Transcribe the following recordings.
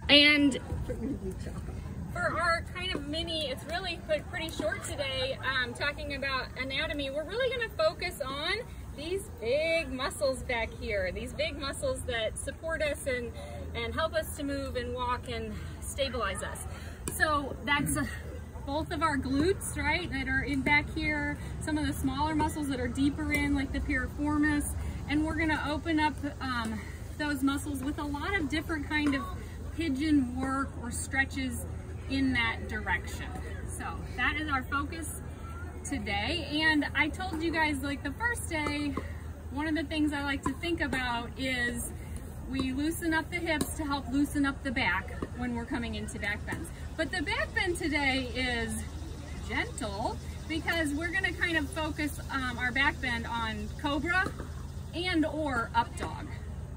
And for our kind of mini, it's really pretty short today, talking about anatomy, we're really going to focus on these big muscles back here, these big muscles that support us and help us to move and walk and stabilize us. So that's both of our glutes, right, that are in back here, some of the smaller muscles that are deeper in, like the piriformis, and we're going to open up those muscles with a lot of different kind of pigeon work or stretches in that direction. So that is our focus today. And I told you guys, like the first day, one of the things I like to think about is we loosen up the hips to help loosen up the back when we're coming into back bends. But the back bend today is gentle because we're going to kind of focus our back bend on cobra and or up dog,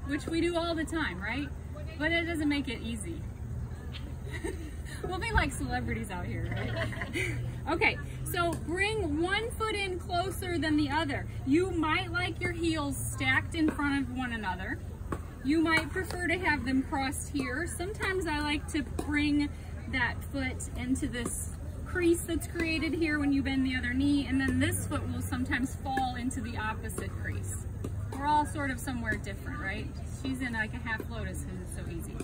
which we do all the time, right? But it doesn't make it easy. We'll be like celebrities out here, right? Okay, so bring one foot in closer than the other. You might like your heels stacked in front of one another. You might prefer to have them crossed here. Sometimes I like to bring that foot into this crease that's created here when you bend the other knee, and then this foot will sometimes fall into the opposite crease. We're all sort of somewhere different, right? She's in like a half lotus because it's so easy.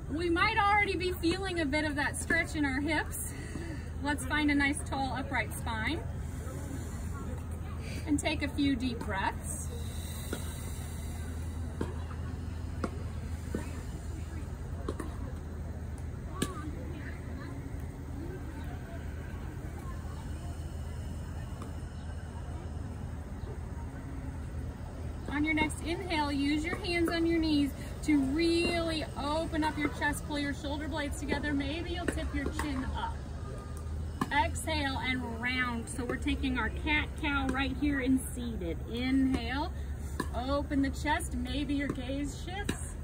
We might already be feeling a bit of that stretch in our hips. Let's find a nice tall upright spine and take a few deep breaths. On your next inhale, use your hands on your knees to really open up your chest, pull your shoulder blades together. Maybe you'll tip your chin up. Exhale and round. So we're taking our cat-cow right here and seated. Inhale, open the chest. Maybe your gaze shifts.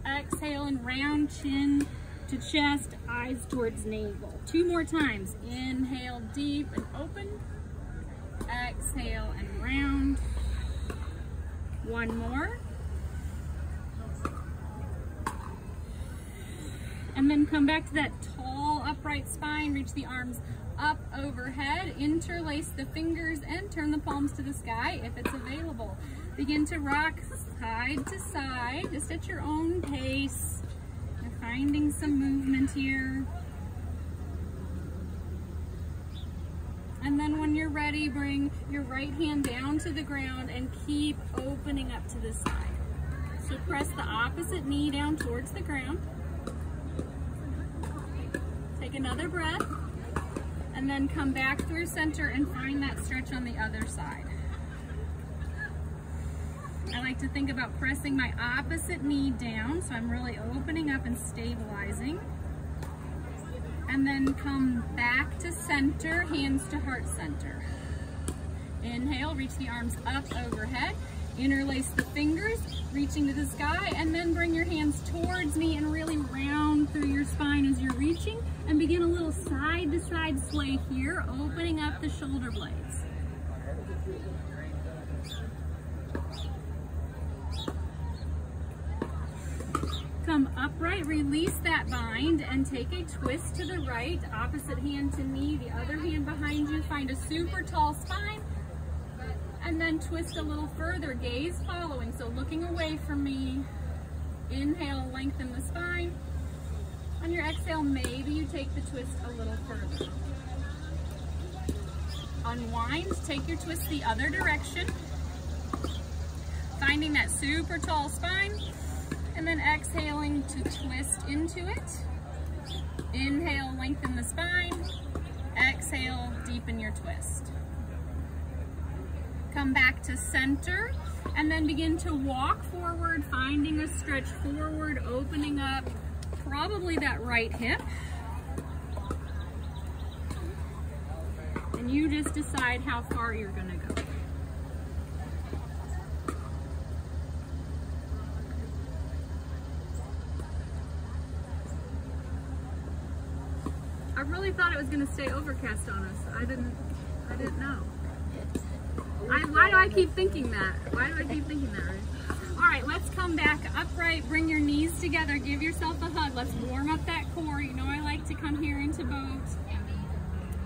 Exhale and round, chin to chest, eyes towards navel. 2 more times. Inhale deep and open. Exhale and round. 1 more. And then come back to that tall upright spine. Reach the arms up overhead. Interlace the fingers and turn the palms to the sky if it's available. Begin to rock side to side, just at your own pace. You're finding some movement here. And then when you're ready, bring your right hand down to the ground and keep opening up to the side. So press the opposite knee down towards the ground. Take another breath, and then come back through center and find that stretch on the other side. I like to think about pressing my opposite knee down, so I'm really opening up and stabilizing. And then come back to center, hands to heart center. Inhale, reach the arms up overhead. Interlace the fingers, reaching to the sky, and then bring your hands towards me and really round through your spine as you're reaching, and begin a little side-to-side sway here, opening up the shoulder blades. Come upright, release that bind, and take a twist to the right, opposite hand to knee, the other hand behind you. Find a super tall spine, and then twist a little further, gaze following, so looking away from me. Inhale, lengthen the spine. On your exhale, maybe you take the twist a little further. Unwind, take your twist the other direction. Finding that super tall spine, and then exhaling to twist into it. Inhale, lengthen the spine. Exhale, deepen your twist. Come back to center, and then begin to walk forward, finding a stretch forward, opening up probably that right hip. And you just decide how far you're gonna go. I really thought it was gonna stay overcast on us. I didn't know. Why do I keep thinking that? Why do I keep thinking that? Right? All right, let's come back upright. Bring your knees together. Give yourself a hug. Let's warm up that core. You know I like to come here into boat.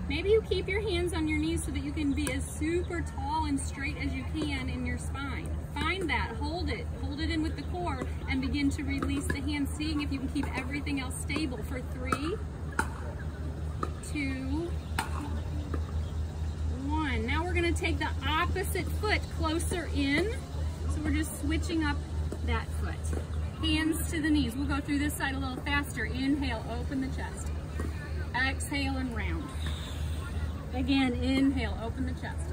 Maybe you keep your hands on your knees so that you can be as super tall and straight as you can in your spine. Find that, hold it in with the core, and begin to release the hands, seeing if you can keep everything else stable for 3, 2, 1. Now we're gonna take the opposite foot closer in. So we're just switching up that foot. Hands to the knees. We'll go through this side a little faster. Inhale, open the chest. Exhale and round. Again, inhale, open the chest.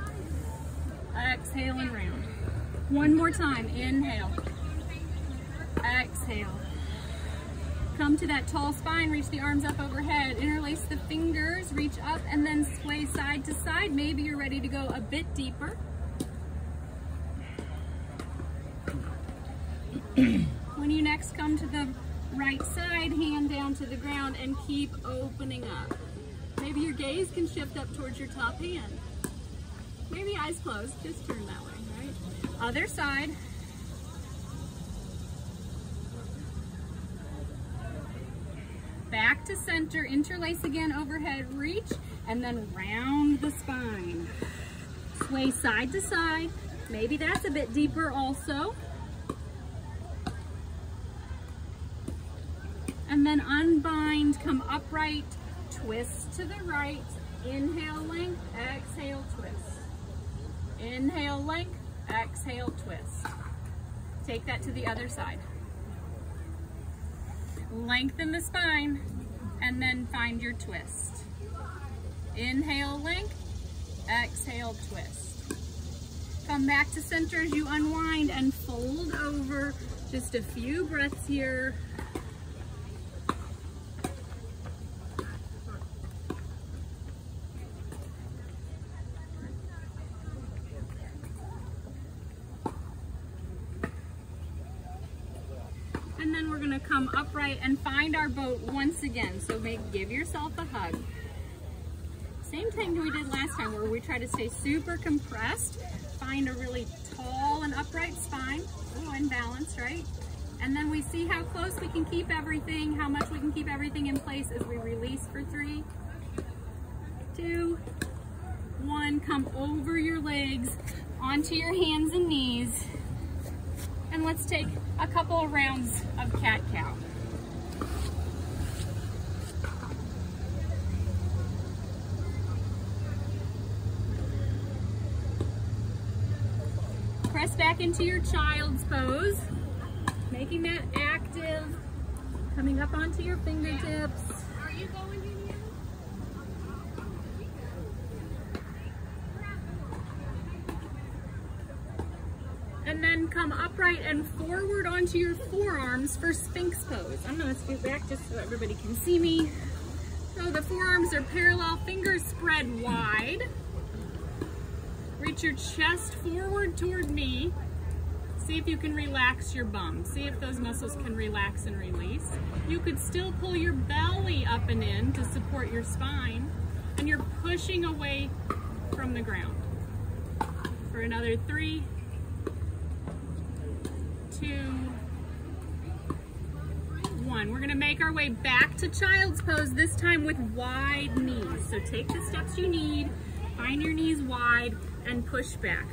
Exhale and round. One more time, inhale. Exhale. Come to that tall spine, reach the arms up overhead, interlace the fingers, reach up and then sway side to side. Maybe you're ready to go a bit deeper. When you next come to the right side, hand down to the ground and keep opening up. Maybe your gaze can shift up towards your top hand. Maybe eyes closed, just turn that way, right? Other side. Back to center, interlace again overhead, reach, and then round the spine. Sway side to side. Maybe that's a bit deeper also. And then unbind, come upright, twist to the right. Inhale, length, exhale, twist. Inhale, length, exhale, twist. Take that to the other side. Lengthen the spine and then find your twist. Inhale, length, exhale, twist. Come back to center as you unwind and fold over. Just a few breaths here. And then we're gonna come upright and find our boat once again. So give yourself a hug. Same thing we did last time where we try to stay super compressed. Find a really tall and upright spine. Oh, and balanced, right? And then we see how close we can keep everything, how much we can keep everything in place as we release for 3, 2, 1. Come over your legs, onto your hands and knees. And let's take a couple of rounds of cat-cow. Press back into your child's pose, making that active, coming up onto your fingertips. Are you going in here? And then come upright and forward onto your forearms for Sphinx pose. I'm gonna scoot back just so everybody can see me. So the forearms are parallel, fingers spread wide. Reach your chest forward toward me. See if you can relax your bum. See if those muscles can relax and release. You could still pull your belly up and in to support your spine, and you're pushing away from the ground. For another 3, 2, 1. We're gonna make our way back to child's pose, this time with wide knees. So take the steps you need, find your knees wide, and push back.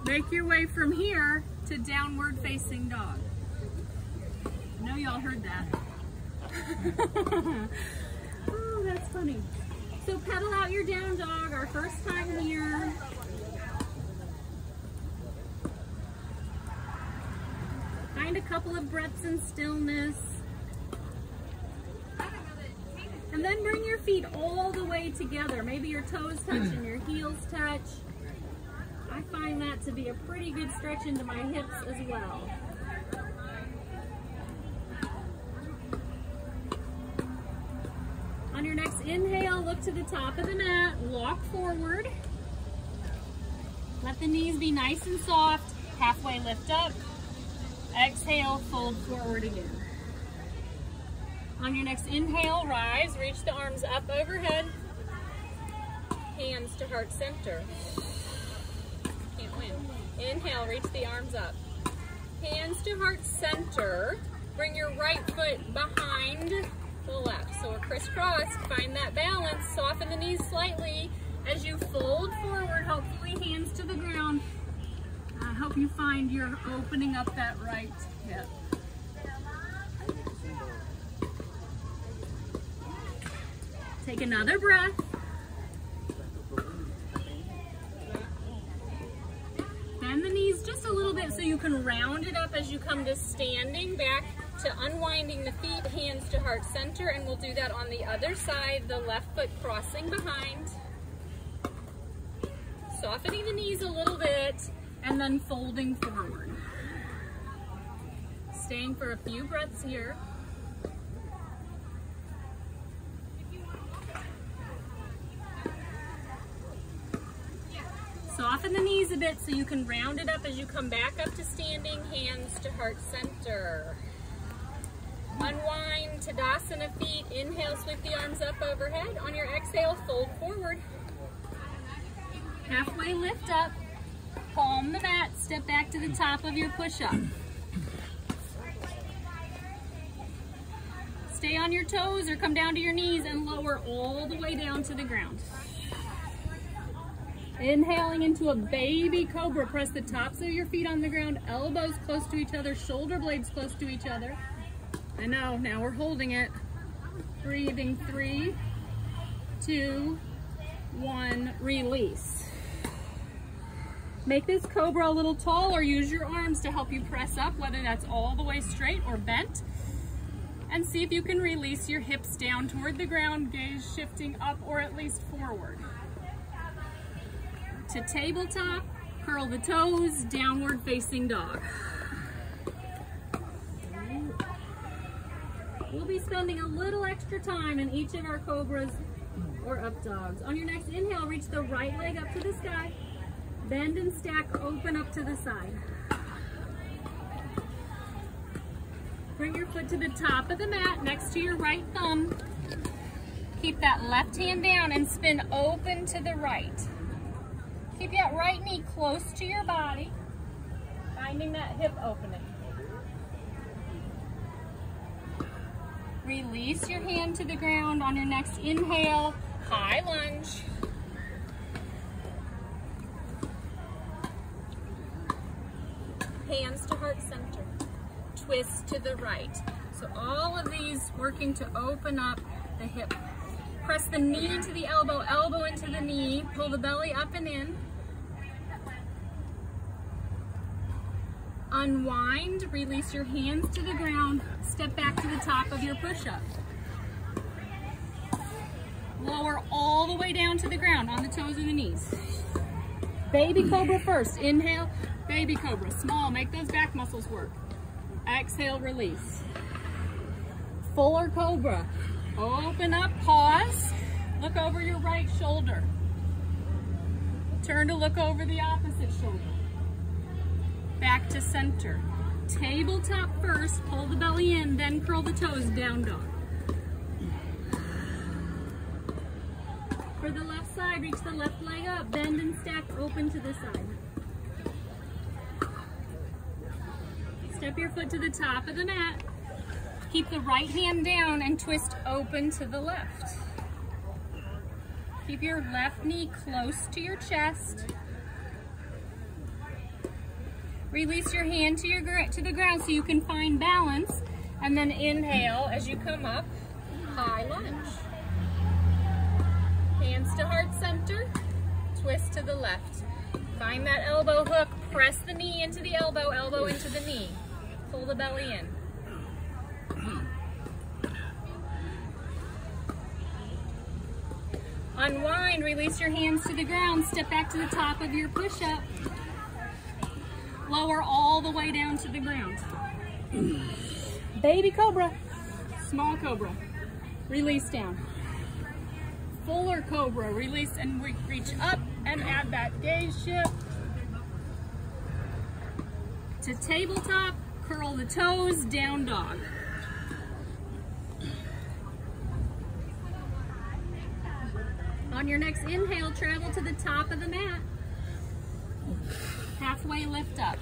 Make your way from here to downward facing dog. I know y'all heard that. Oh, that's funny. So pedal out your down dog, our first time here. Find a couple of breaths in stillness. And then bring your feet all the way together. Maybe your toes touch and your heels touch. I find that to be a pretty good stretch into my hips as well. On your next inhale, look to the top of the mat, walk forward. Let the knees be nice and soft, halfway lift up. Exhale, fold forward again. On your next inhale, rise, reach the arms up overhead. Hands to heart center. Can't win. Inhale, reach the arms up. Hands to heart center. Bring your right foot behind the left. So we're crisscross. Find that balance. Soften the knees slightly as you fold forward, hopefully hands to the ground. I hope you find you're opening up that right hip. Take another breath. Bend the knees just a little bit so you can round it up as you come to standing, back to unwinding the feet, hands to heart center, and we'll do that on the other side, the left foot crossing behind. Softening the knees a little bit, and then folding forward. Staying for a few breaths here. Soften the knees a bit so you can round it up as you come back up to standing, hands to heart center. Unwind, Tadasana feet. Inhale, sweep the arms up overhead. On your exhale, fold forward. Halfway lift up, palm the mat, step back to the top of your push-up. Stay on your toes or come down to your knees and lower all the way down to the ground. Inhaling into a baby cobra. Press the tops of your feet on the ground, elbows close to each other, shoulder blades close to each other. I know, now we're holding it. Breathing, 3, 2, 1, release. Make this cobra a little tall or use your arms to help you press up, whether that's all the way straight or bent. And see if you can release your hips down toward the ground, gaze shifting up or at least forward. To tabletop, curl the toes, downward facing dog. We'll be spending a little extra time in each of our cobras or up dogs. On your next inhale, reach the right leg up to the sky. Bend and stack, open up to the side. Bring your foot to the top of the mat next to your right thumb. Keep that left hand down and spin open to the right. Keep that right knee close to your body, finding that hip opening. Release your hand to the ground. On your next inhale, high lunge. Hands to heart center. Twist to the right. So all of these working to open up the hip. Press the knee into the elbow, elbow into the knee. Pull the belly up and in. Unwind, release your hands to the ground. Step back to the top of your push-up. Lower all the way down to the ground on the toes and the knees. Baby cobra first. Inhale, baby cobra. Small, make those back muscles work. Exhale, release. Fuller cobra. Open up, pause. Look over your right shoulder. Turn to look over the opposite shoulder. Back to center. Tabletop first, pull the belly in, then curl the toes, down dog. For the left side, reach the left leg up, bend and stack, open to the side. Step your foot to the top of the mat. Keep the right hand down and twist open to the left. Keep your left knee close to your chest. Release your hand to the ground so you can find balance. And then inhale as you come up, high lunge. Hands to heart center, twist to the left. Find that elbow hook, press the knee into the elbow, elbow into the knee. Pull the belly in. Unwind, release your hands to the ground, step back to the top of your push-up. Lower all the way down to the ground. Baby cobra, small cobra, release down. Fuller cobra, release and reach up and add that gaze shift. To tabletop, curl the toes, down dog. On your next inhale, travel to the top of the mat. Halfway lift up.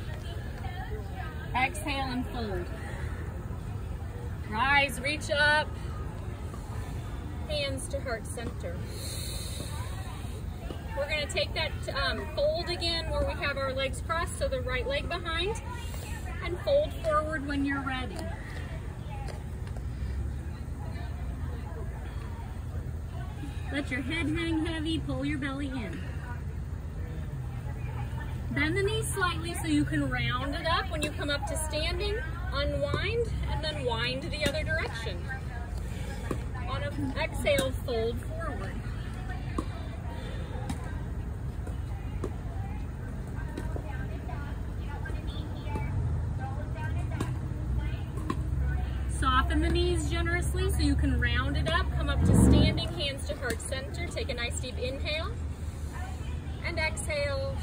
Exhale and fold. Rise, reach up. Hands to heart center. We're going to take that fold again where we have our legs crossed, so the right leg behind, and fold forward when you're ready. Let your head hang heavy, pull your belly in. Bend the knees slightly so you can round it up when you come up to standing, unwind, and then wind the other direction. On an exhale, fold forward. Soften the knees generously so you can round it up. Come up to standing, hands to heart center. Take a nice deep inhale and exhale.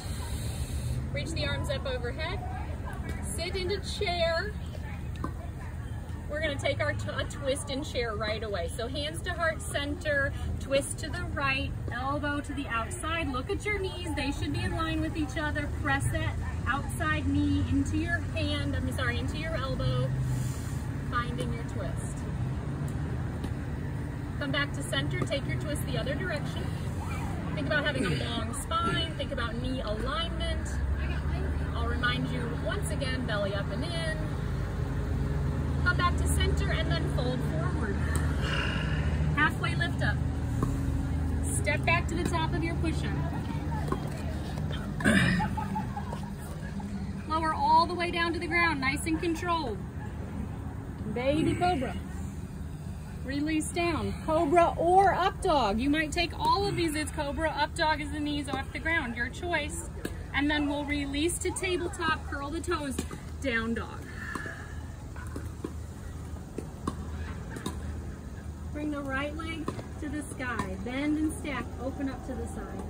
Reach the arms up overhead. Sit into chair. We're going to take a twist in chair right away. So hands to heart center, twist to the right, elbow to the outside. Look at your knees. They should be in line with each other. Press that outside knee into your hand, into your elbow. Finding your twist. Come back to center, take your twist the other direction. Think about having a long spine, think about knee alignment. I'll remind you once again, belly up and in. Come back to center and then fold forward. Halfway lift up. Step back to the top of your push-up. Lower all the way down to the ground, nice and controlled. Baby cobra. Release down. Cobra or up dog. You might take all of these. It's cobra, up dog is the knees off the ground. Your choice. And then we'll release to tabletop, curl the toes, down dog. Bring the right leg to the sky. Bend and stack, open up to the side.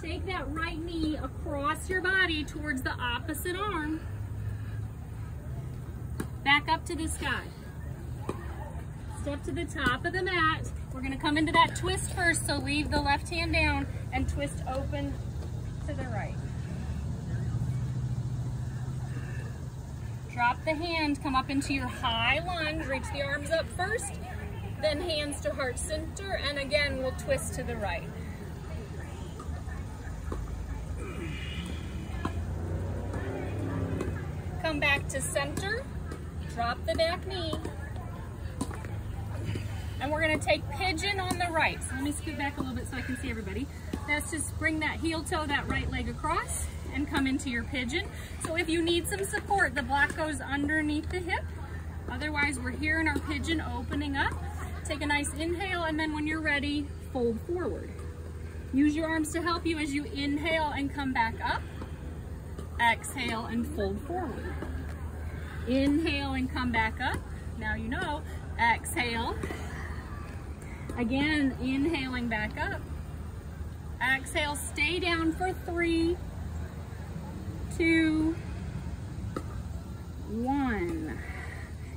Take that right knee across your body towards the opposite arm. Back up to the sky. Step to the top of the mat. We're going to come into that twist first, so leave the left hand down and twist open to the right. Drop the hand, come up into your high lunge, reach the arms up first, then hands to heart center, and again we'll twist to the right. Come back to center. Drop the back knee. And we're going to take pigeon on the right. So let me scoot back a little bit so I can see everybody. Let's just bring that heel toe, that right leg across and come into your pigeon. So if you need some support, the block goes underneath the hip. Otherwise, we're here in our pigeon, opening up. Take a nice inhale, and then when you're ready, fold forward. Use your arms to help you as you inhale and come back up. Exhale and fold forward. Inhale and come back up. Now you know. Exhale. Again, inhaling back up. Exhale, stay down for 3, 2, 1.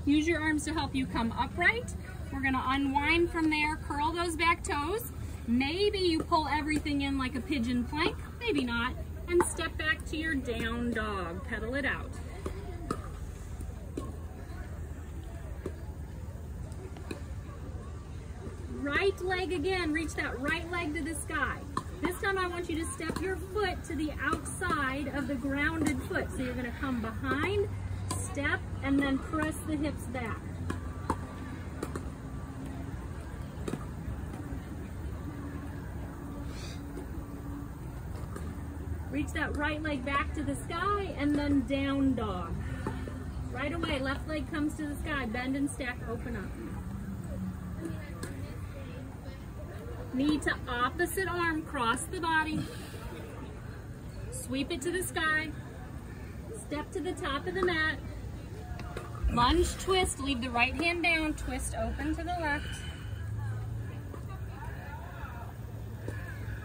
Use your arms to help you come upright. We're going to unwind from there, curl those back toes. Maybe you pull everything in like a pigeon plank, maybe not, and step back to your down dog. Pedal it out. Right leg again, reach that right leg to the sky. This time I want you to step your foot to the outside of the grounded foot. So you're going to come behind, step, and then press the hips back. Reach that right leg back to the sky and then down dog. Right away, left leg comes to the sky, bend and stack, open up. Knee to opposite arm, cross the body. Sweep it to the sky. Step to the top of the mat. Lunge twist, leave the right hand down, twist open to the left.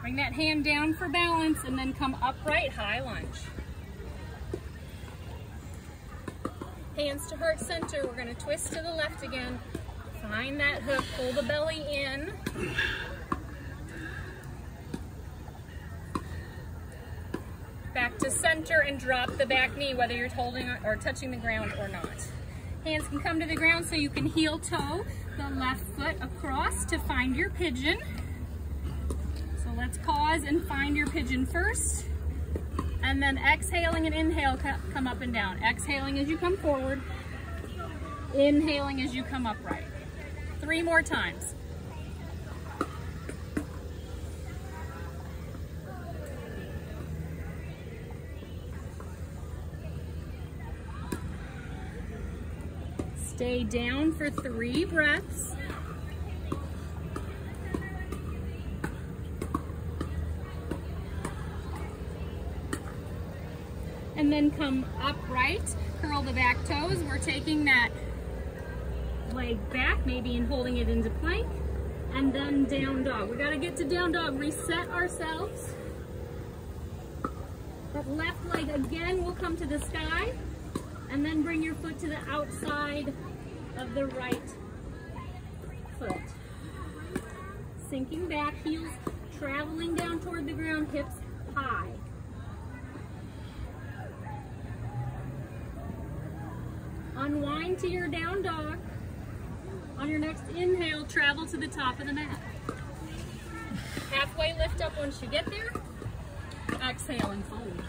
Bring that hand down for balance and then come upright, high lunge. Hands to heart center. We're gonna twist to the left again. Find that hook, pull the belly in. Back to center and drop the back knee, whether you're holding or touching the ground or not. Hands can come to the ground so you can heel toe the left foot across to find your pigeon. So let's pause and find your pigeon first. And then exhaling and inhale, come up and down. Exhaling as you come forward. Inhaling as you come upright. 3 more times. Stay down for 3 breaths. And then come upright, curl the back toes. We're taking that leg back, maybe and holding it into plank, and then down dog. We gotta get to down dog, reset ourselves. That left leg again will come to the sky, and then bring your foot to the outside of the right foot. Sinking back, heels traveling down toward the ground, hips high. Unwind to your down dog. On your next inhale, travel to the top of the mat. Halfway lift up once you get there. Exhale and fold.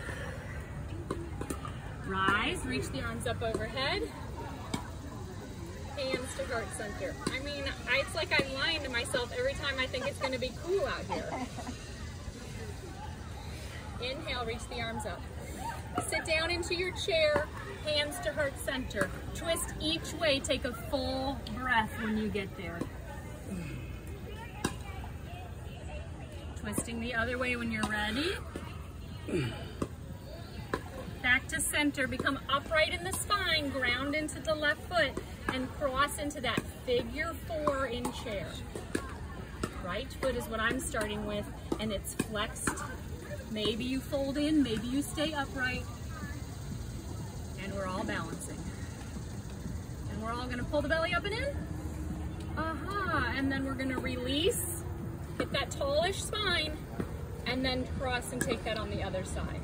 Rise, reach the arms up overhead. Hands to heart center. I mean, it's like I'm lying to myself every time I think it's going to be cool out here. Inhale, reach the arms up. Sit down into your chair, hands to heart center. Twist each way, take a full breath when you get there. Twisting the other way when you're ready. Back to center, become upright in the spine, ground into the left foot, and cross into that figure 4 in chair. Right foot is what I'm starting with, and it's flexed. Maybe you fold in, maybe you stay upright, and we're all balancing. And we're all gonna pull the belly up and in. And then we're gonna release, hit that tallish spine, and then cross and take that on the other side.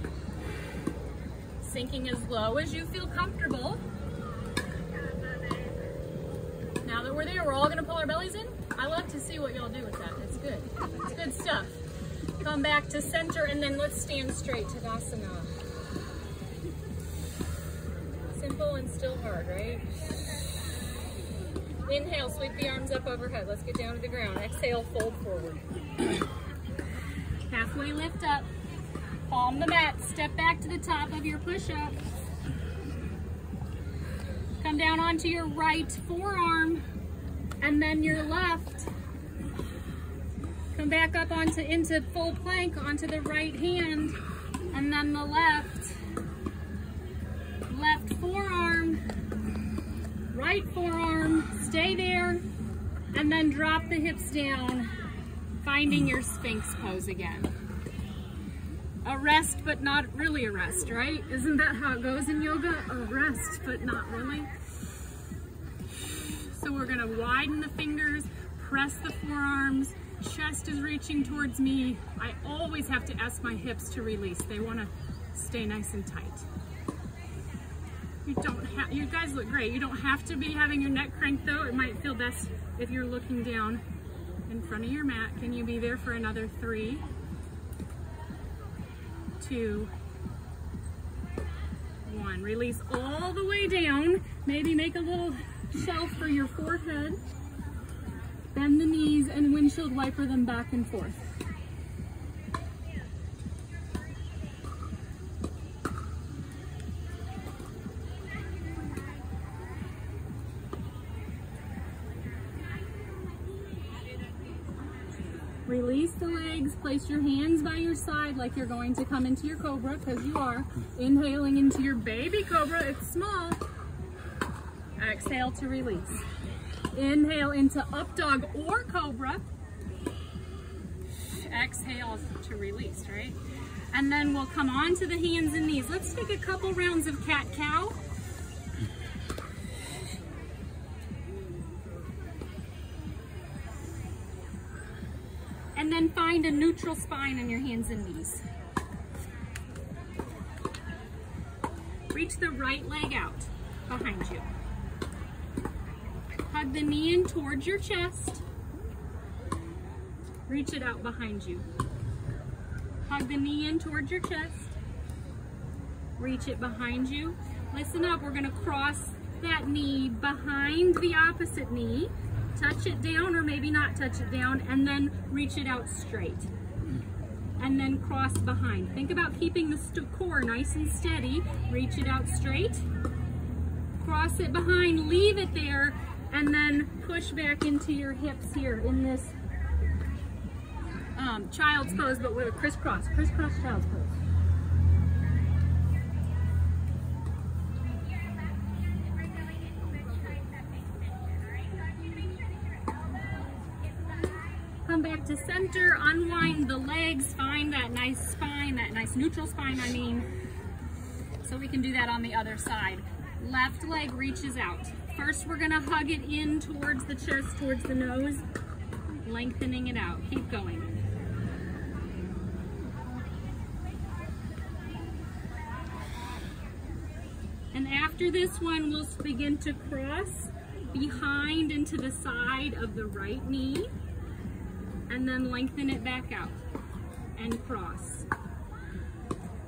Sinking as low as you feel comfortable. Now that we're there, we're all gonna pull our bellies in. I love to see what y'all do with that. It's good. It's good stuff. Come back to center, and then let's stand straight, Tadasana. Simple and still hard, right? Inhale, sweep the arms up overhead. Let's get down to the ground. Exhale, fold forward. Halfway lift up. Palm the mat, step back to the top of your push-up. Come down onto your right forearm, and then your left. Come back up into full plank onto the right hand, and then the left. Left forearm, right forearm, stay there, and then drop the hips down, finding your Sphinx pose again. A rest, but not really a rest, right? Isn't that how it goes in yoga? A rest, but not really. So we're gonna widen the fingers, press the forearms, chest is reaching towards me. I always have to ask my hips to release. They wanna stay nice and tight. You guys look great. You don't have to be having your neck cranked though. It might feel best if you're looking down in front of your mat. Can you be there for another 3, 2, 1. Release all the way down. Maybe make a little shelf for your forehead. Bend the knees and windshield wiper them back and forth. Release the legs, place your hands by your side like you're going to come into your cobra, because you are. Inhaling into your baby cobra, it's small. Exhale to release. Inhale into up dog or cobra. Exhale to release, right? And then we'll come on to the hands and knees. Let's take a couple rounds of cat-cow. and then find a neutral spine on your hands and knees. Reach the right leg out behind you. Hug the knee in towards your chest. Reach it out behind you. Hug the knee in towards your chest. Reach it behind you. Listen up, we're gonna cross that knee behind the opposite knee. Touch it down or maybe not touch it down, and then reach it out straight. And then cross behind. Think about keeping the core nice and steady. Reach it out straight. Cross it behind, leave it there, and then push back into your hips here in this child's pose, but with a crisscross child's pose. Come back to center, unwind the legs, find that nice spine, that nice neutral spine, I mean. So we can do that on the other side. Left leg reaches out. First, we're gonna hug it in towards the chest, towards the nose, lengthening it out. Keep going. And after this one, we'll begin to cross behind into the side of the right knee, and then lengthen it back out and cross.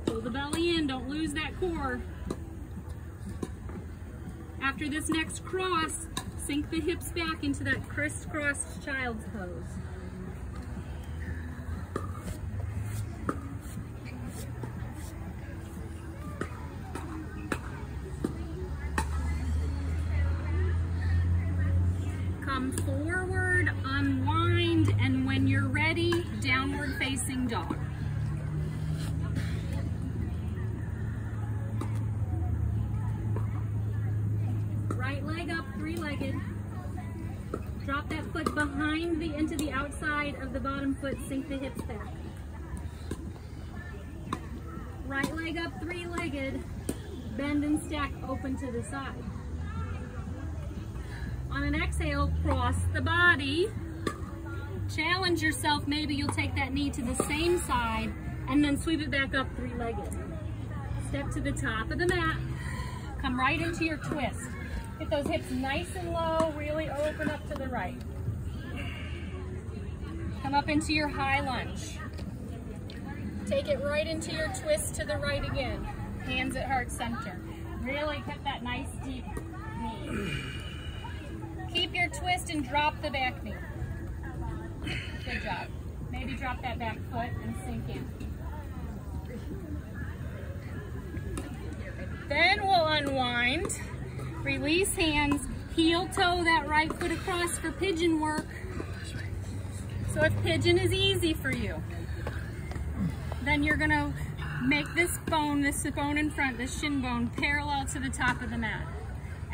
Pull the belly in, don't lose that core. After this next cross, sink the hips back into that crisscross child's pose. Come forward, unwind, and when you're ready, downward facing dog. Right leg up, three-legged. Drop that foot behind into the outside of the bottom foot, sink the hips back. Right leg up, three-legged. Bend and stack open to the side. On an exhale, cross the body. Challenge yourself, maybe you'll take that knee to the same side and then sweep it back up three-legged. Step to the top of the mat. Come right into your twist. Get those hips nice and low, really open up to the right. Come up into your high lunge. Take it right into your twist to the right again. Hands at heart center. Really get that nice deep knee. Keep your twist and drop the back knee. Good job. Maybe drop that back foot and sink in. Then we'll unwind, release hands, heel toe that right foot across for pigeon work. So if pigeon is easy for you, then you're gonna make this bone in front, this shin bone, parallel to the top of the mat.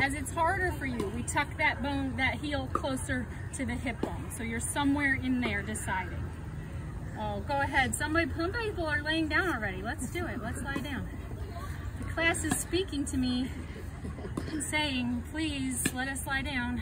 As it's harder for you, we tuck that bone, that heel closer to the hip bone. So you're somewhere in there deciding. Oh, go ahead. Some people are laying down already. Let's do it. Let's lie down. The class is speaking to me, saying, please let us lie down.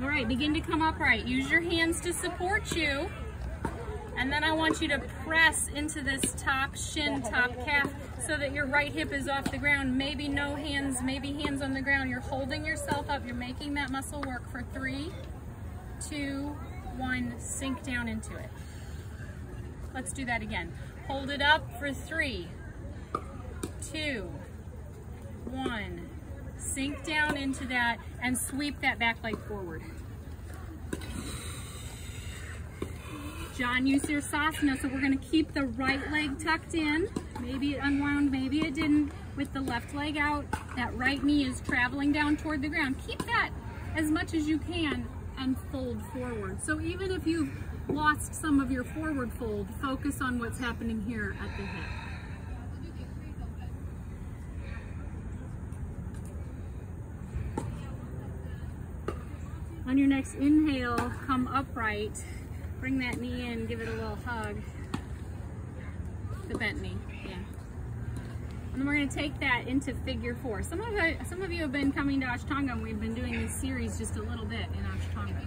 All right, begin to come upright. Use your hands to support you. And then I want you to press into this top shin, top calf, so that your right hip is off the ground. Maybe no hands, maybe hands on the ground. You're holding yourself up. You're making that muscle work for 3, 2, 1. Sink down into it. Let's do that again. Hold it up for 3, 2, 1. Sink down into that and sweep that back leg forward. John used your Sasana, so we're going to keep the right leg tucked in. Maybe it unwound, maybe it didn't. With the left leg out, that right knee is traveling down toward the ground. Keep that as much as you can and fold forward. So even if you've lost some of your forward fold, focus on what's happening here at the hip. On your next inhale, come upright. Bring that knee in, give it a little hug. The bent knee, yeah. And then we're going to take that into figure 4. Some of you have been coming to Ashtanga, and we've been doing this series just a little bit in Ashtanga.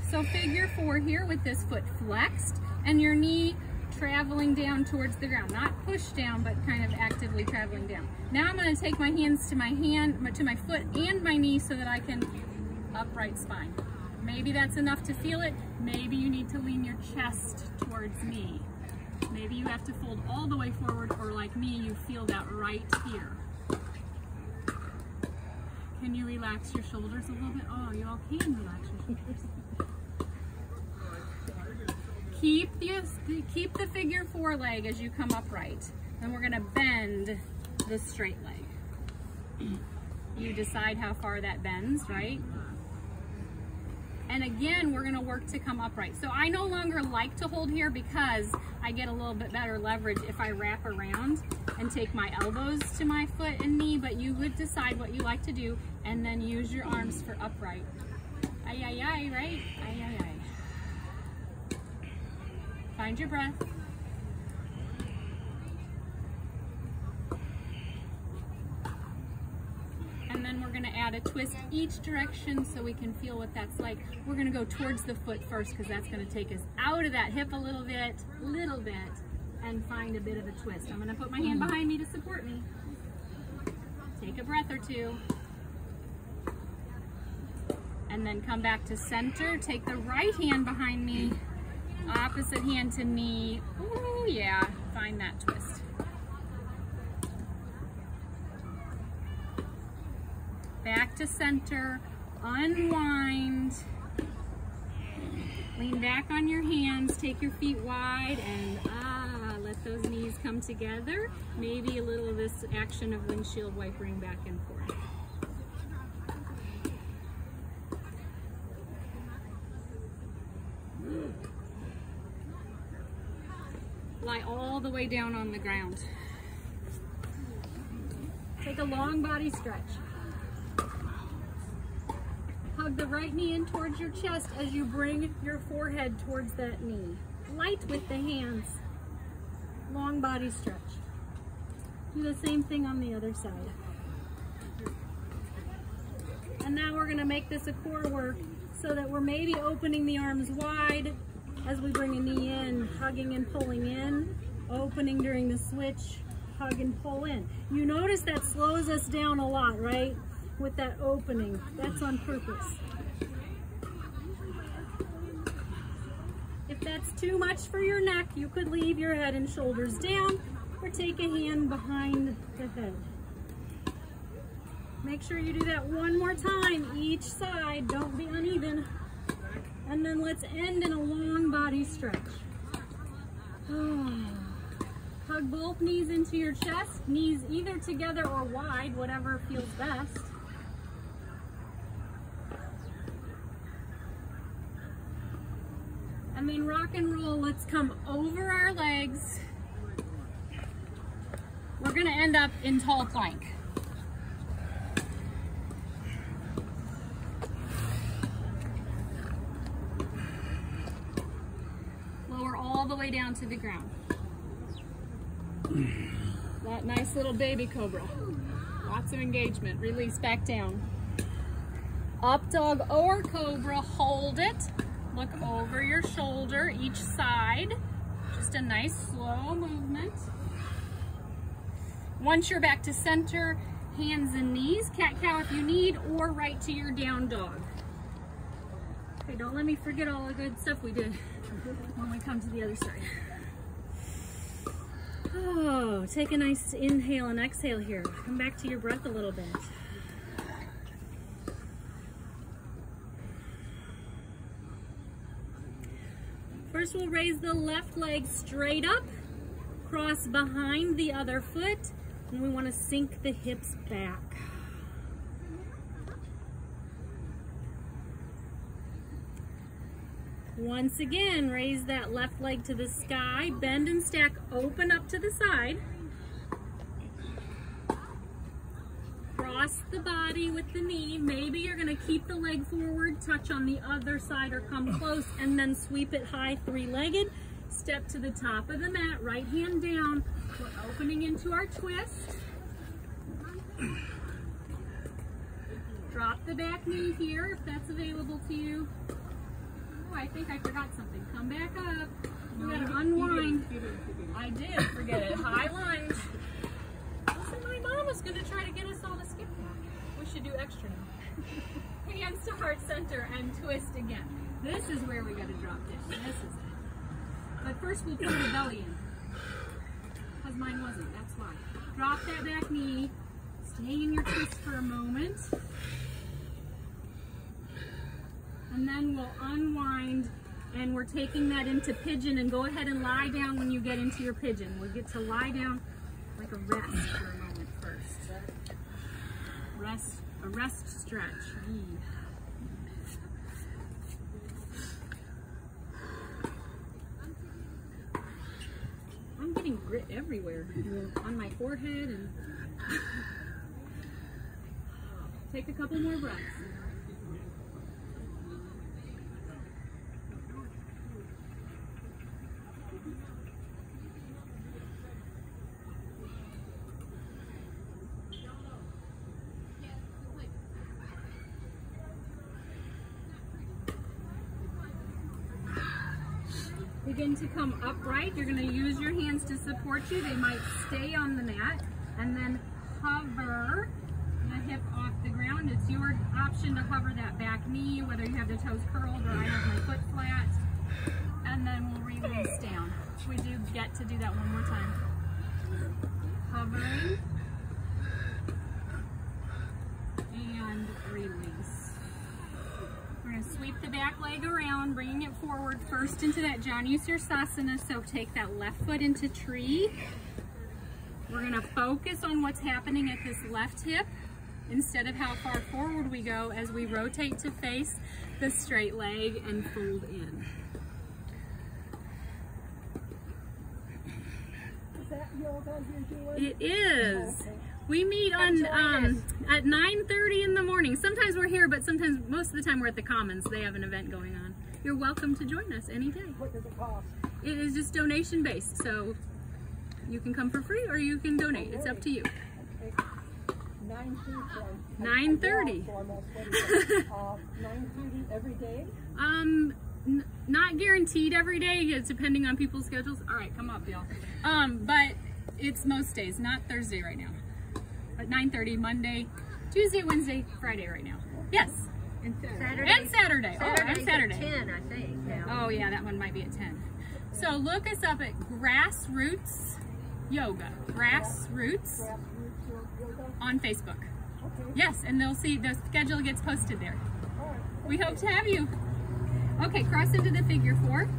So figure 4 here with this foot flexed and your knee traveling down towards the ground. Not pushed down, but kind of actively traveling down. Now I'm going to take my hands to my foot and my knee so that I can upright spine. Maybe that's enough to feel it. Maybe you need to lean your chest towards me. Maybe you have to fold all the way forward, or like me, you feel that right here. Can you relax your shoulders a little bit? Oh, you all can relax your shoulders. Keep the figure 4 leg as you come upright. Then we're gonna bend the straight leg. You decide how far that bends, right? And again, we're gonna work to come upright. So I no longer like to hold here because I get a little bit better leverage if I wrap around and take my elbows to my foot and knee, but you would decide what you like to do and then use your arms for upright. Ay, ay, ay, right? Ay, ay, ay. Find your breath. And then we're gonna add a twist each direction so we can feel what that's like. We're gonna go towards the foot first because that's gonna take us out of that hip a little bit, and find a bit of a twist. I'm gonna put my hand behind me to support me. Take a breath or two. And then come back to center. Take the right hand behind me, opposite hand to knee. Ooh, yeah, find that twist. Back to center, unwind, lean back on your hands, take your feet wide, and let those knees come together. Maybe a little of this action of windshield wipering back and forth. Lie all the way down on the ground. Take a long body stretch. Hug the right knee in towards your chest as you bring your forehead towards that knee. Light with the hands. Long body stretch. Do the same thing on the other side. And now we're going to make this a core work so that we're maybe opening the arms wide as we bring a knee in, hugging and pulling in, opening during the switch, hug and pull in. You notice that slows us down a lot, right? With that opening. That's on purpose. If that's too much for your neck, you could leave your head and shoulders down or take a hand behind the head. Make sure you do that one more time each side. Don't be uneven. And then let's end in a long body stretch. Hug both knees into your chest, knees either together or wide, whatever feels best. And then rock and roll, let's come over our legs. We're gonna end up in tall plank. Lower all the way down to the ground. That nice little baby cobra. Lots of engagement. Release back down. Up dog or cobra, hold it. Look over your shoulder, each side. Just a nice slow movement. Once you're back to center, hands and knees, cat-cow if you need, or right to your down dog. Okay, don't let me forget all the good stuff we did when we come to the other side. Oh, take a nice inhale and exhale here. Come back to your breath a little bit. First, we'll raise the left leg straight up, cross behind the other foot, and we want to sink the hips back. Once again, raise that left leg to the sky, bend and stack, open up to the side. Cross cross the body with the knee. Maybe you're gonna keep the leg forward, touch on the other side or come close, and then sweep it high, three-legged. Step to the top of the mat, right hand down. We're opening into our twist. Drop the back knee here if that's available to you. Oh, I think I forgot something. Come back up. You gotta unwind. I did forget it. High lunge. Listen, my mom was gonna try to get us all to skip that. We should do extra now. Hands to heart center and twist again. This is where we gotta drop down. This is it. But first we'll pull the belly in. Because mine wasn't, that's why. Drop that back knee. Stay in your twist for a moment. And then we'll unwind, and we're taking that into pigeon, and go ahead and lie down when you get into your pigeon. We'll get to lie down like a rest for a moment first. A rest stretch. I'm getting grit everywhere, on my forehead, and take a couple more breaths. Begin to come upright. You're going to use your hands to support you. They might stay on the mat, and then hover the hip off the ground. It's your option to hover that back knee, whether you have the toes curled or I have my foot flat. And then we'll release down. We do get to do that one more time. Hovering and release. We're going to sweep the back leg around, bringing it forward first into that Janu Sirsasana. So take that left foot into tree. We're going to focus on what's happening at this left hip instead of how far forward we go as we rotate to face the straight leg and fold in. Is that yoga you're doing? It is. We meet on at 9:30 in the morning. Sometimes we're here, but sometimes, most of the time, we're at the Commons. They have an event going on. You're welcome to join us any day. What does it cost? It is just donation based, so you can come for free or you can donate. It's up to you. 9:30. 9:30 every day? Not guaranteed every day. It's depending on people's schedules. All right, come up, y'all. But it's most days, not Thursday right now. At 9:30, Monday, Tuesday, Wednesday, Friday right now. Yes. And Saturday. And Saturday. Oh, and Saturday. At 10, I think, now. Oh, yeah, that one might be at 10. So look us up at Grassroots Yoga. Grassroots on Facebook. Okay. Yes, and they'll see the schedule gets posted there. All right. We hope to have you. Okay, cross into the figure 4.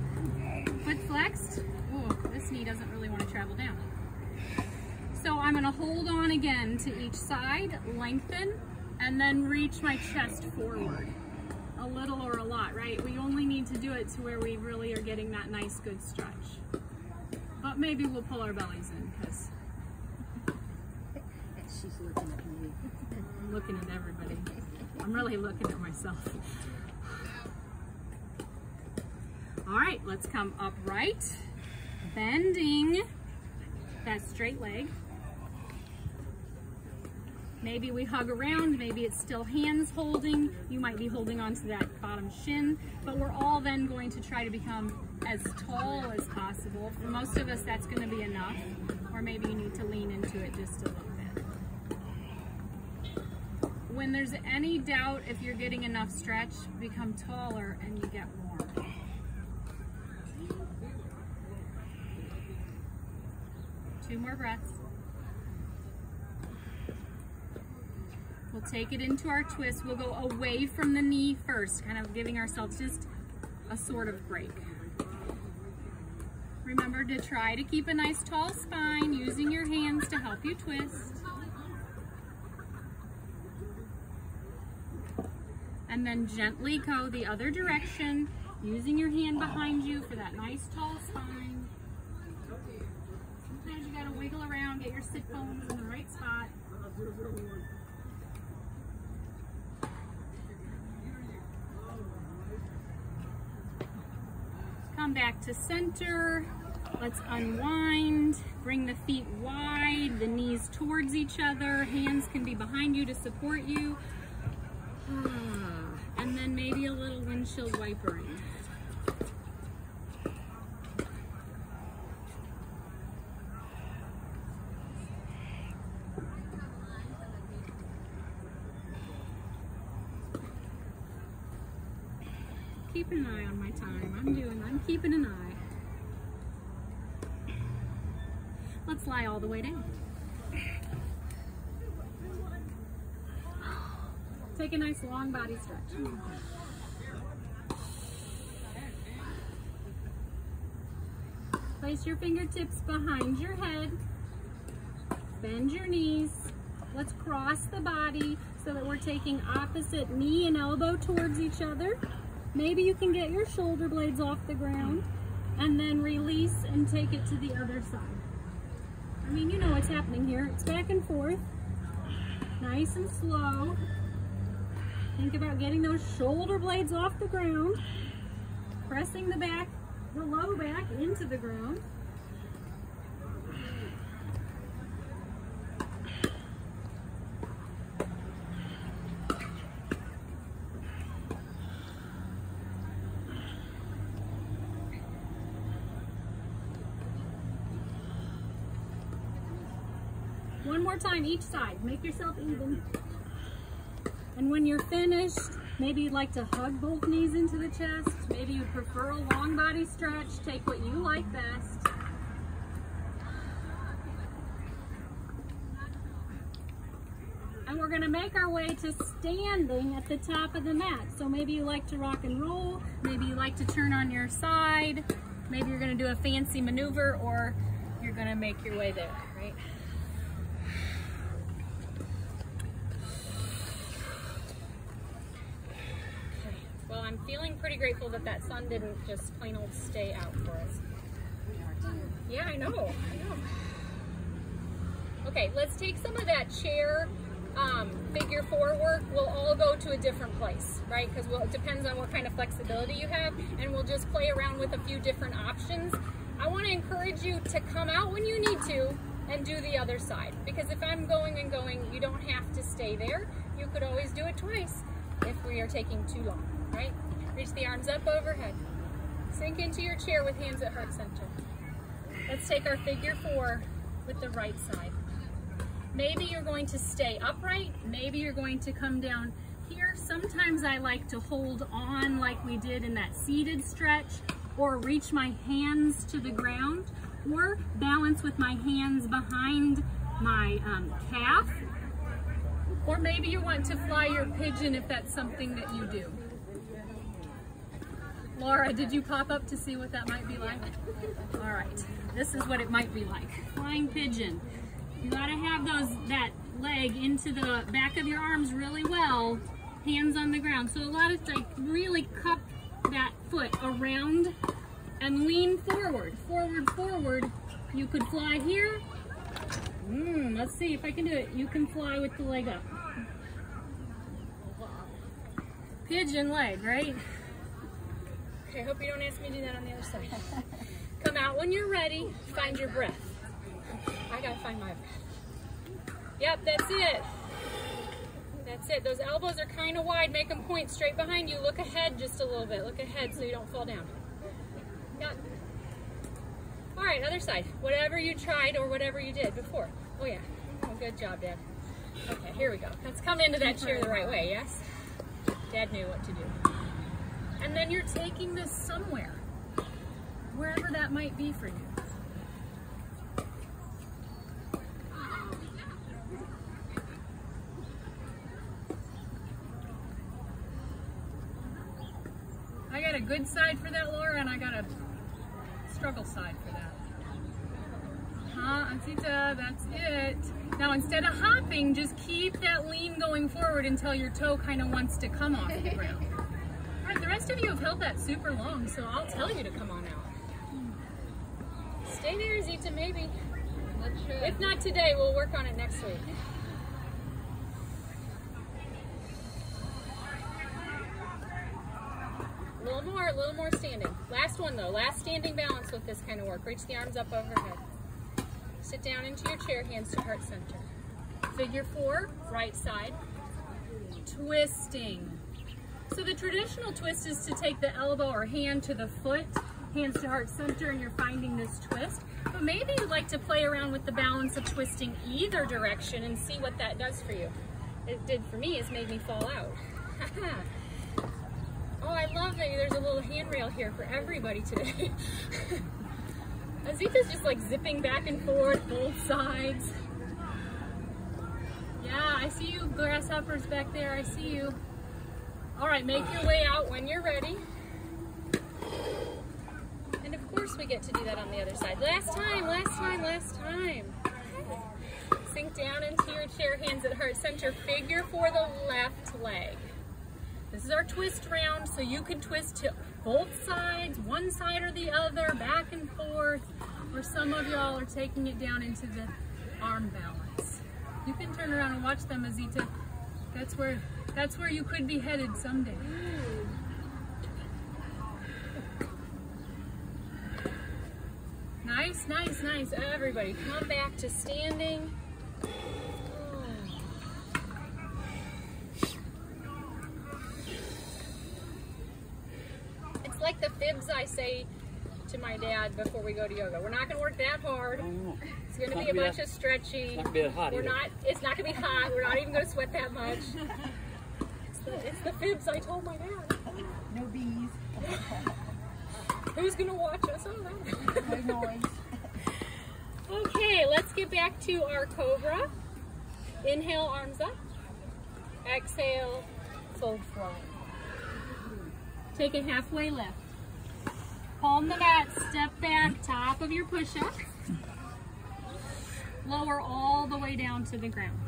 Foot flexed. Oh, this knee doesn't really want to travel down. So I'm going to hold on again to each side, lengthen, and then reach my chest forward. A little or a lot, right? We only need to do it to where we really are getting that nice, good stretch. But maybe we'll pull our bellies in, because She's looking at me. I'm looking at everybody. I'm really looking at myself. All right, let's come upright, bending that straight leg. Maybe we hug around, maybe it's still hands holding. You might be holding onto that bottom shin, but we're all then going to try to become as tall as possible. For most of us, that's going to be enough, or maybe you need to lean into it just a little bit. When there's any doubt if you're getting enough stretch, become taller and you get warm. Two more breaths. We'll take it into our twist. We'll go away from the knee first, kind of giving ourselves just a sort of break. Remember to try to keep a nice tall spine, using your hands to help you twist. And then gently go the other direction, using your hand behind you for that nice tall spine. Sometimes you gotta wiggle around, get your sit bones in the right spot. come back to center. Let's unwind, bring the feet wide, the knees towards each other, hands can be behind you to support you. And then maybe a little windshield wipering. Keep an eye on my time. I'm keeping an eye. Let's lie all the way down. Take a nice long body stretch. Place your fingertips behind your head. Bend your knees. Let's cross the body so that we're taking opposite knee and elbow towards each other. Maybe you can get your shoulder blades off the ground and then release and take it to the other side. I mean, you know what's happening here. It's back and forth, nice and slow. Think about getting those shoulder blades off the ground, pressing the back, the low back into the ground. One more time each side. Make yourself even. And when you're finished, maybe you'd like to hug both knees into the chest. Maybe you prefer a long body stretch. Take what you like best. And we're going to make our way to standing at the top of the mat. So maybe you like to rock and roll. Maybe you like to turn on your side. Maybe you're going to do a fancy maneuver, or you're going to make your way there, right? Well, I'm feeling pretty grateful that that sun didn't just plain old stay out for us. Yeah, I know. Okay, let's take some of that chair figure 4 work. We'll all go to a different place, right? Because it depends on what kind of flexibility you have, and we'll just play around with a few different options. I want to encourage you to come out when you need to and do the other side. Because if I'm going and going, you don't have to stay there. You could always do it twice if we are taking too long. Right? Reach the arms up overhead. Sink into your chair with hands at heart center. Let's take our figure 4 with the right side. Maybe you're going to stay upright. Maybe you're going to come down here. Sometimes I like to hold on like we did in that seated stretch, or reach my hands to the ground, or balance with my hands behind my calf. Or maybe you want to fly your pigeon if that's something that you do. Laura, did you pop up to see what that might be like? All right, this is what it might be like. Flying pigeon. You gotta have that leg into the back of your arms really well, hands on the ground. So a lot of like really cup that foot around and lean forward, forward, forward. You could fly here. Let's see if I can do it. You can fly with the leg up. Pigeon leg, right? Okay, I hope you don't ask me to do that on the other side. Come out when you're ready. Find your breath. I gotta find my breath. Yep, that's it. That's it. Those elbows are kind of wide. Make them point straight behind you. Look ahead just a little bit. Look ahead so you don't fall down. Got. All right, other side. Whatever you tried or whatever you did before. Oh yeah. Oh, good job, Dad. Okay, here we go. Let's come into that chair the right way, yes? Dad knew what to do. And then you're taking this somewhere, wherever that might be for you. I got a good side for that, Laura, and I got a struggle side for that. Antita, that's it. Now instead of hopping, just keep that lean going forward until your toe kind of wants to come off the ground. All right, the rest of you have held that super long, so I'll tell you to come on out. Stay there, Zita, maybe. If not today, we'll work on it next week. A little more, a little more standing. Last one though, last standing balance with this kind of work. Reach the arms up overhead. Sit down into your chair, hands to heart center. Figure 4, right side. Twisting. So the traditional twist is to take the elbow or hand to the foot, hands to heart center, and you're finding this twist. But maybe you'd like to play around with the balance of twisting either direction and see what that does for you. It did for me, it's made me fall out. Oh, I love that there's a little handrail here for everybody today. Azita's just like zipping back and forth, both sides. Yeah, I see you grasshoppers back there, I see you. All right, make your way out when you're ready. And of course we get to do that on the other side. Last time, last time, last time. Sink down into your chair, hands at heart center. Figure 4 the left leg. This is our twist round, so you can twist to both sides, one side or the other, back and forth, or some of y'all are taking it down into the arm balance. You can turn around and watch them, Azita. That's where you could be headed someday. Nice, nice, nice. Everybody, come back to standing. It's like the fibs I say to my dad before we go to yoga. We're not going to work that hard. It's going to be a bunch of stretching. It's not going to be hot. We're not even going to sweat that much. It's the fibs I told my dad. No bees. Who's going to watch us? Oh, No noise. Okay, let's get back to our cobra. Inhale, arms up. Exhale, fold forward. Take a halfway lift. Palm the mat, step back, top of your push-up. Lower all the way down to the ground.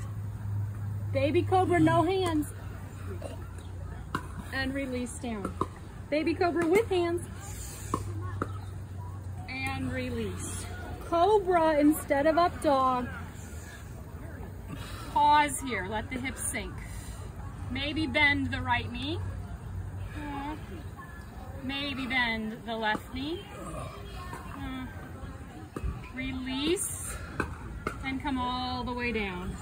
Baby cobra, no hands. And release down. Baby cobra with hands. And release. Cobra instead of up dog. Pause here, let the hips sink. Maybe bend the right knee. Maybe bend the left knee. Release and come all the way down.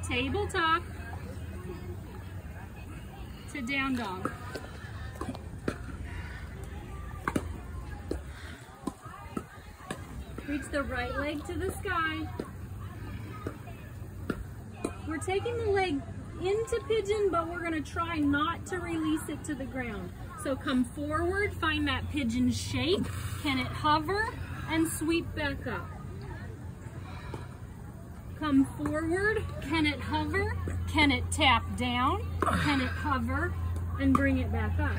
Tabletop to down dog. Reach the right leg to the sky. We're taking the leg into pigeon, but we're going to try not to release it to the ground. So come forward, find that pigeon shape. Can it hover and sweep back up? Come forward, can it hover? Can it tap down? Can it hover and bring it back up?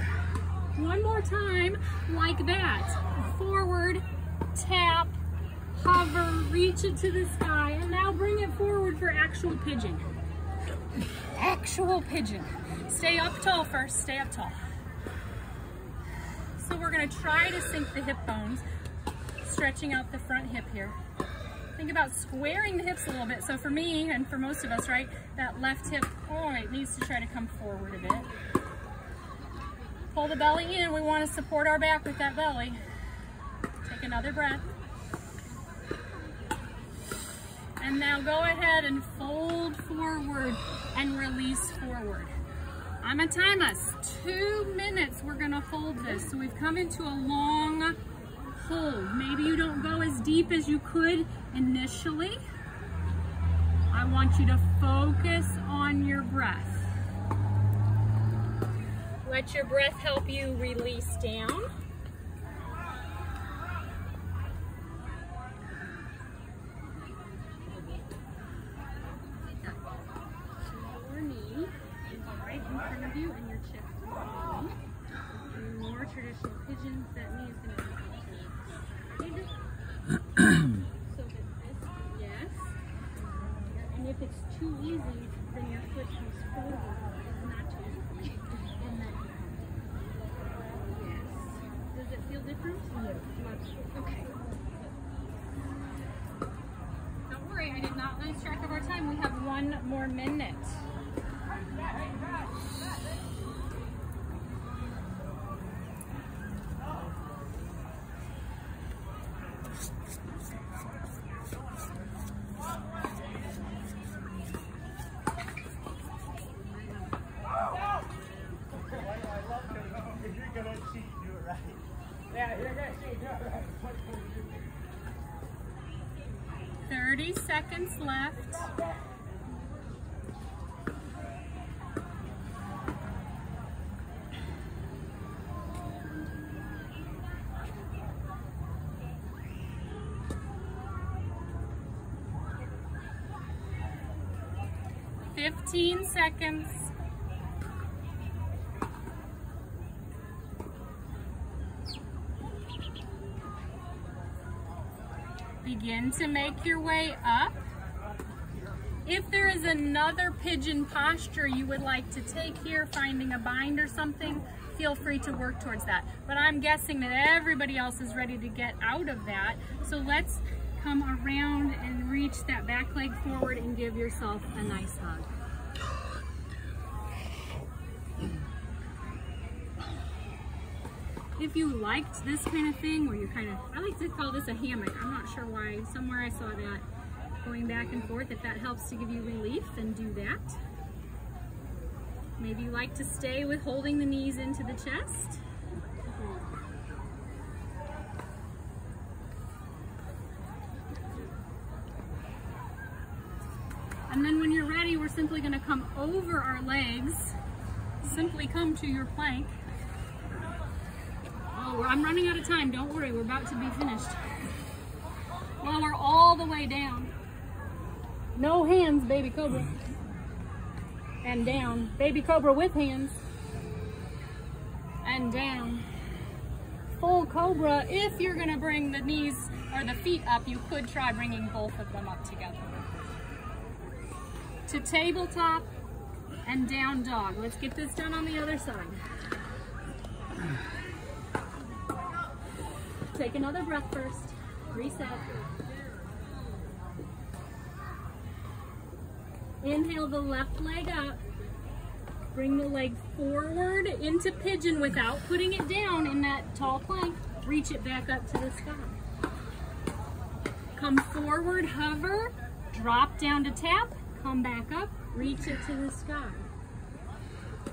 One more time, like that. Forward, tap, hover, reach it to the sky, and now bring it forward for actual pigeon. Actual pigeon. Stay up tall first, stay up tall. So we're gonna try to sink the hip bones, stretching out the front hip here. Think about squaring the hips a little bit. So for me, and for most of us, right, that left hip, oh, it needs to try to come forward a bit. Pull the belly in, we wanna support our back with that belly. Take another breath. And now go ahead and fold forward and release forward. I'm gonna time us. 2 minutes, we're gonna hold this. So we've come into a long hold. Maybe you don't go as deep as you could initially. I want you to focus on your breath. Let your breath help you release down. You and your chest down. More traditional pigeons, that knee is going to be so that this, yes. And if it's too easy, then your foot comes forward. It's not too easy. And then, yes. Does it feel different? Yes. Much. Okay. Don't worry, I did not lose track of our time. We have 1 more minute. 30 seconds left. Fifteen seconds. Begin to make your way up. If there is another pigeon posture you would like to take here, finding a bind or something, feel free to work towards that. But I'm guessing that everybody else is ready to get out of that. So let's come around and reach that back leg forward and give yourself a nice hug. If you liked this kind of thing, where you I like to call this a hammock. I'm not sure why. Somewhere I saw that going back and forth. If that helps to give you relief, then do that. Maybe you like to stay with holding the knees into the chest. And then when you're ready, we're simply going to come over our legs. Simply come to your plank. Oh, I'm running out of time. Don't worry, we're about to be finished. Lower all the way down. No hands, baby cobra. And down. Baby cobra with hands. And down. Full cobra. If you're going to bring the knees or the feet up, you could try bringing both of them up together. To tabletop and down dog. Let's get this done on the other side. Take another breath first. Reset. Inhale the left leg up. Bring the leg forward into pigeon without putting it down in that tall plank. Reach it back up to the sky. Come forward, hover, drop down to tap, come back up, reach it to the sky.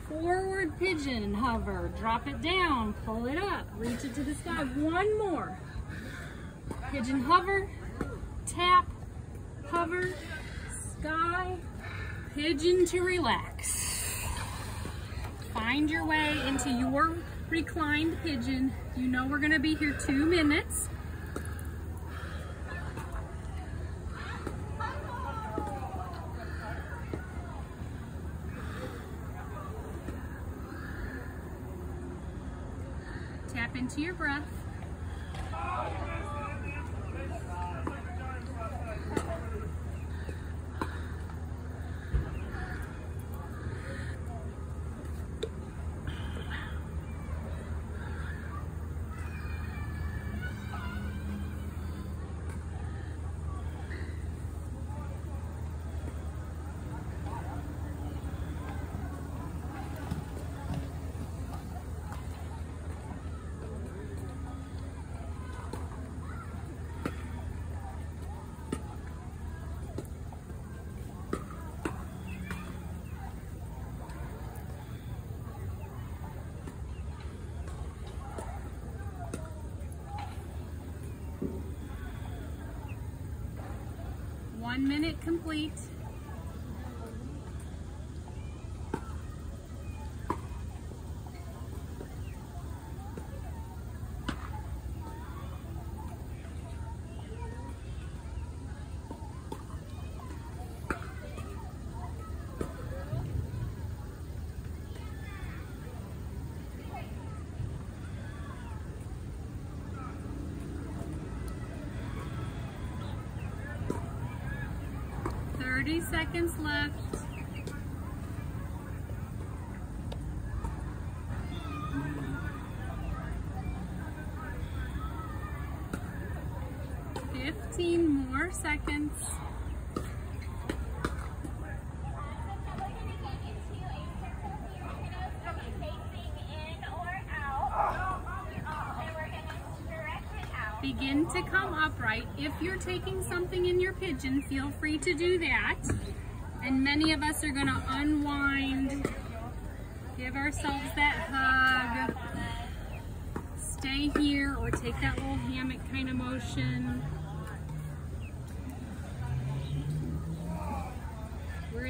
Forward pigeon, hover, drop it down, pull it up, reach it to the sky. One more. Pigeon hover, tap, hover, sky, pigeon to relax. Find your way into your reclined pigeon. You know we're gonna be here 2 minutes. Tap into your breath. One minute complete. Thirty seconds left. More seconds. Begin to come upright. If you're taking something in your pigeon, feel free to do that. And many of us are going to unwind, give ourselves that hug, stay here or take that little hammock kind of motion.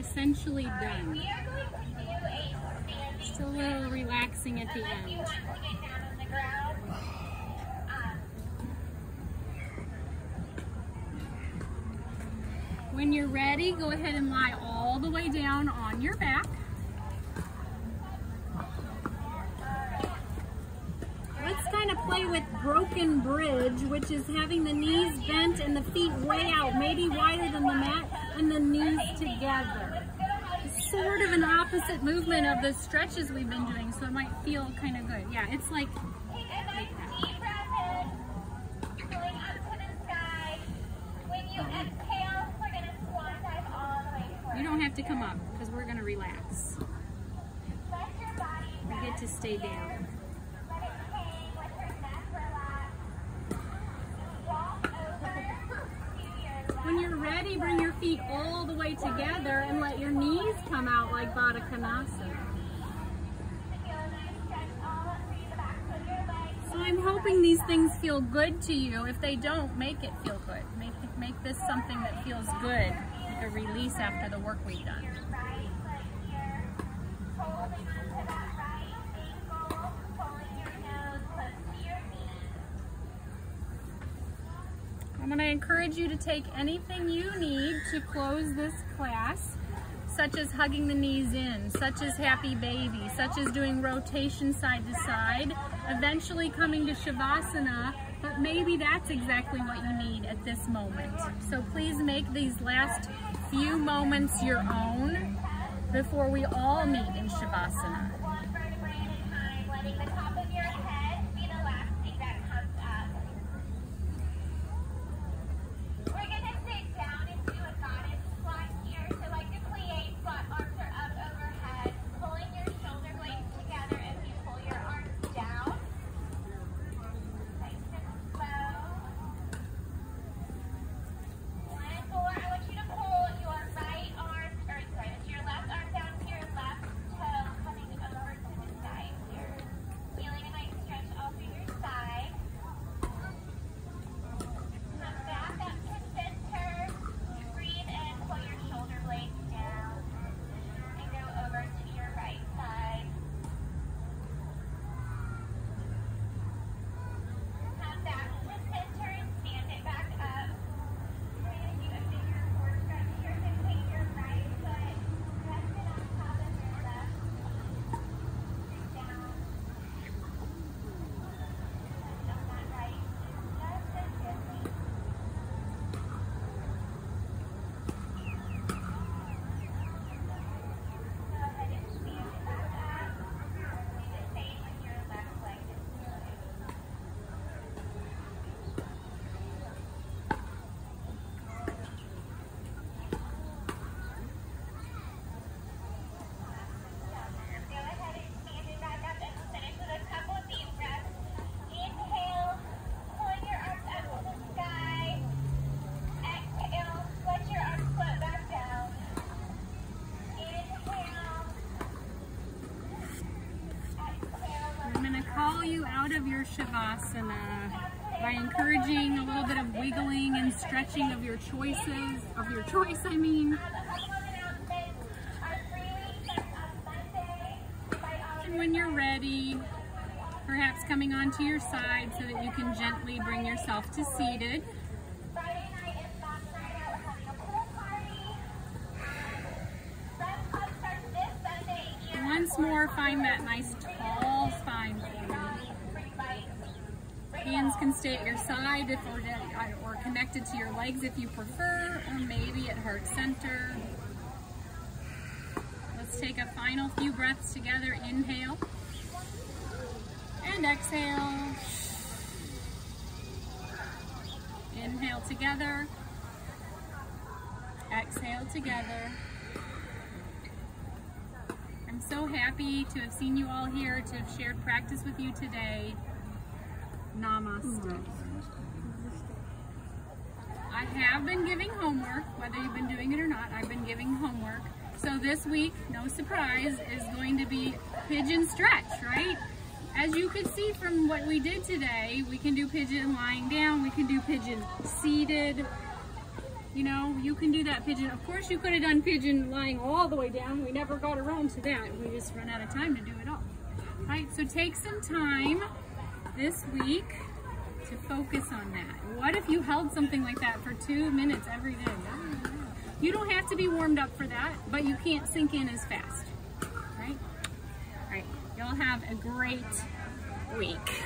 essentially done. Just a little relaxing at the end. When you're ready, go ahead and lie all the way down on your back. Let's kind of play with broken bridge, which is having the knees bent and the feet way out, maybe wider than the mat, and the knees together. It's sort of an opposite movement of the stretches we've been doing, so it might feel kind of good. Yeah, it's like that. You don't have to come up because we're going to relax. We get to stay down. When you're ready, bring your feet all the way together and let your knees come out like Baddha Konasana. So I'm hoping these things feel good to you. If they don't, make it feel good. Make this something that feels good. A release after the work we've done. I'm going to encourage you to take anything you need to close this class, such as hugging the knees in, such as happy baby, such as doing rotation side to side, eventually coming to Shavasana, but maybe that's exactly what you need at this moment. So please make these last few moments your own before we all meet in Shavasana. You out of your Shavasana by encouraging a little bit of wiggling and stretching of your choices, And when you're ready, perhaps coming onto your side so that you can gently bring yourself to seated. Once more, find that nice tall spine for you. Hands can stay at your side or connected to your legs if you prefer, or maybe at heart center. Let's take a final few breaths together. Inhale and exhale. Inhale together. Exhale together. I'm so happy to have seen you all here, to have shared practice with you today. Namaste. I have been giving homework, whether you've been doing it or not. I've been giving homework. So this week, no surprise, is going to be pigeon stretch, right? As you could see from what we did today, we can do pigeon lying down, we can do pigeon seated. You know, you can do that pigeon. Of course, you could have done pigeon lying all the way down. We never got around to that. We just run out of time to do it all. All right, so take some time this week to focus on that. What if you held something like that for 2 minutes every day? You don't have to be warmed up for that, but you can't sink in as fast, right? All right, y'all have a great week.